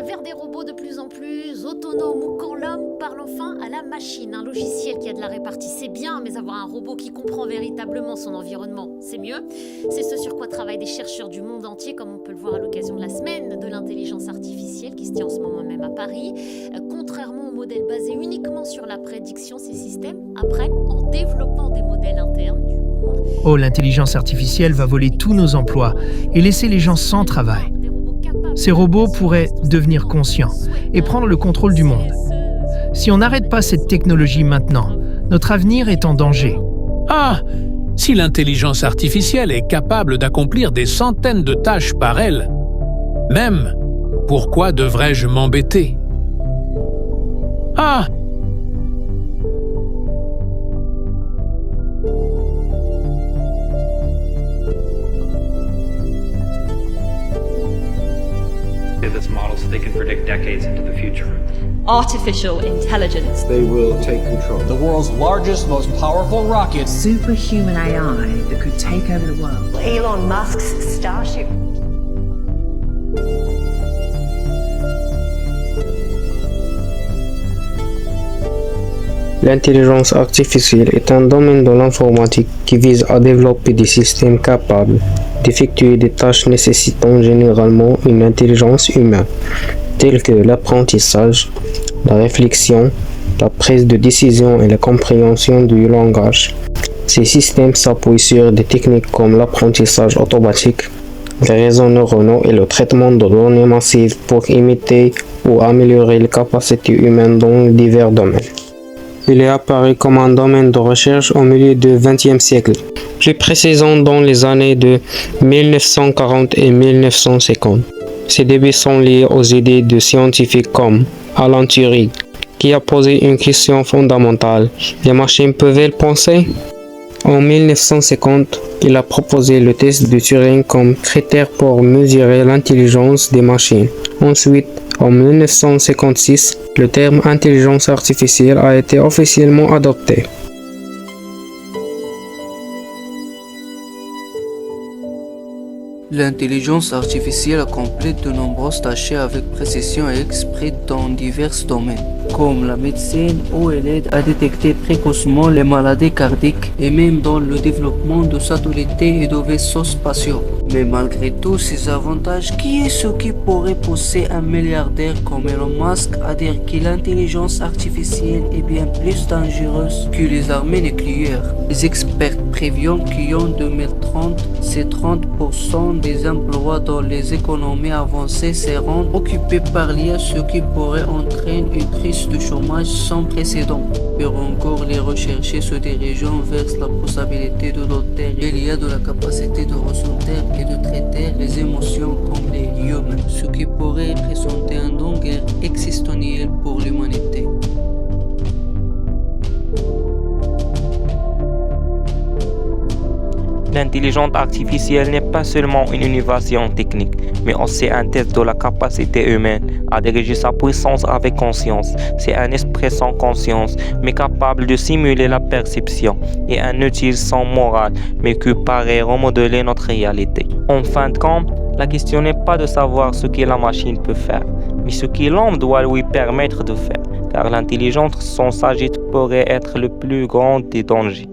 vers des robots de plus en plus autonomes ou quand l'homme parle enfin à la machine. Un logiciel qui a de la répartie, c'est bien, mais avoir un robot qui comprend véritablement son environnement, c'est mieux. C'est ce sur quoi travaillent des chercheurs du monde entier, comme on peut le voir à l'occasion de la semaine de l'intelligence artificielle qui se tient en ce moment même à Paris. Contrairement aux modèles basés uniquement sur la prédiction, ces systèmes apprennent en développant des modèles internes du monde. Oh, l'intelligence artificielle va voler tous nos emplois et laisser les gens sans travail. Ces robots pourraient devenir conscients et prendre le contrôle du monde. Si on n'arrête pas cette technologie maintenant, notre avenir est en danger. Ah, si l'intelligence artificielle est capable d'accomplir des centaines de tâches par elle, même, pourquoi devrais-je m'embêter? Ah! This model so they can predict decades into the future. Artificial intelligence. They will take control. The world's largest, most powerful rocket. Superhuman AI that could take over the world. Elon Musk's Starship. L'intelligence artificielle est un domaine de l'informatique qui vise à développer des systèmes capables d'effectuer des tâches nécessitant généralement une intelligence humaine, telles que l'apprentissage, la réflexion, la prise de décision et la compréhension du langage. Ces systèmes s'appuient sur des techniques comme l'apprentissage automatique, les réseaux neuronaux et le traitement de données massives pour imiter ou améliorer les capacités humaines dans divers domaines. Il est apparu comme un domaine de recherche au milieu du XXe siècle, plus précisément dans les années de 1940 et 1950. Ces débuts sont liés aux idées de scientifiques comme Alan Turing, qui a posé une question fondamentale. Les machines peuvent-elles penser? En 1950, il a proposé le test de Turing comme critère pour mesurer l'intelligence des machines. Ensuite, en 1956, le terme intelligence artificielle a été officiellement adopté. L'intelligence artificielle accomplit de nombreuses tâches avec précision et exprès dans divers domaines, comme la médecine où elle aide à détecter précocement les maladies cardiaques et même dans le développement de satellites et de vaisseaux spatiaux. Mais malgré tous ces avantages, qui est ce qui pourrait pousser un milliardaire comme Elon Musk à dire que l'intelligence artificielle est bien plus dangereuse que les armées nucléaires? Les experts prévoient qu'en 2030, c'est 30% des emplois dans les économies avancées seront occupés par l'IA, ce qui pourrait entraîner une crise de chômage sans précédent. Pour encore les rechercher se dirigeant vers la possibilité de doter l'IA de la capacité de ressentir et de traiter les émotions comme les humains, ce qui pourrait représenter un danger existentiel pour l'humanité. L'intelligence artificielle n'est pas seulement une innovation technique, mais aussi un test de la capacité humaine à diriger sa puissance avec conscience. C'est un esprit sans conscience, mais capable de simuler la perception, et un outil sans morale, mais qui paraît remodeler notre réalité. En fin de compte, la question n'est pas de savoir ce que la machine peut faire, mais ce que l'homme doit lui permettre de faire, car l'intelligence sans sagesse pourrait être le plus grand des dangers.